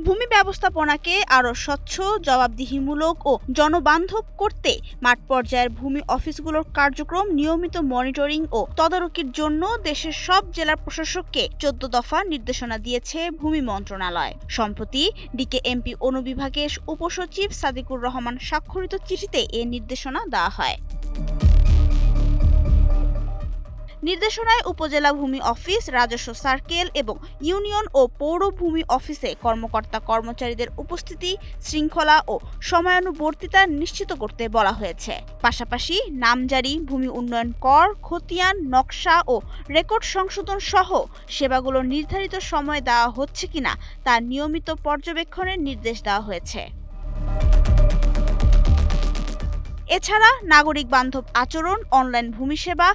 ভূমি ব্যবস্থাপনাকে আরও স্বচ্ছ, জবাবদিহিমূলক ও জনবান্ধব করতে মাঠ পর্যায়ের ভূমি অফিসগুলোর কার্যক্রম নিয়মিত মনিটরিং ও তদারকির জন্য দেশের সব জেলা প্রশাসককে ১৪ দফা নির্দেশনা দিয়েছে ভূমি মন্ত্রণালয়। সম্প্রতি ডিকেএমপি অনুবিভাগের উপসচিব সাদিকুর রহমান স্বাক্ষরিত চিঠিতে এ নির্দেশনা দেওয়া হয়। নির্দেশনায় উপজেলা ভূমি অফিস, রাজস্ব সার্কেল এবং ইউনিয়ন ও পৌর ভূমি অফিসে কর্মকর্তা-কর্মচারীদের উপস্থিতি, শৃঙ্খলা ও সময়ানুবর্তিতা নিশ্চিত করতে বলা হয়েছে। পাশাপাশি নামজারি, ভূমি উন্নয়ন কর, খতিয়ান, নকশা ও রেকর্ড সংশোধন সহ সেবাগুলো নির্ধারিত সময়ে দেওয়া হচ্ছে কিনা তা নিয়মিত পর্যবেক্ষণের নির্দেশ দেওয়া হয়েছে। এছাড়া নাগরিক বান্ধব আচরণ, অনলাইন ভূমি সেবা,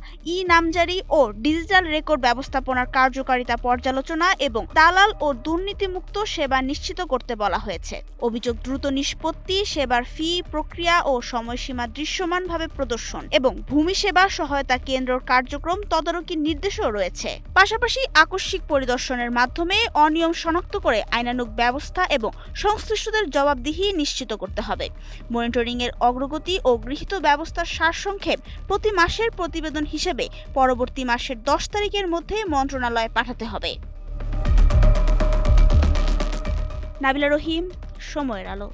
নামজারি ও ডিজিটাল রেকর্ড ব্যবস্থাপনার কার্যকারিতা পর্যালোচনা এবং দালাল ও দুর্নীতিমুক্ত সেবা নিশ্চিত করতে বলা হয়েছে। অভিযোগ দ্রুত নিষ্পত্তি, সেবার ফি, প্রক্রিয়া ও সময়সীমা দৃশ্যমানভাবে প্রদর্শন এবং ভূমি সেবা সহায়তা কেন্দ্রের কার্যক্রম তদারকির নির্দেশও রয়েছে। পাশাপাশি আকস্মিক পরিদর্শনের মাধ্যমে অনিয়ম শনাক্ত করে আইনানুগ ব্যবস্থা এবং সংশ্লিষ্টদের জবাবদিহি নিশ্চিত করতে হবে। মনিটরিংয়ের অগ্রগতি ও গৃহীত ব্যবস্থার সারসংক্ষেপ প্রতি মাসের প্রতিবেদন হিসেবে পরবর্তী মাসের ১০ তারিখের মধ্যে মন্ত্রণালয়ে পাঠাতে হবে। নাবিলা রহিম, সময়ের আলো।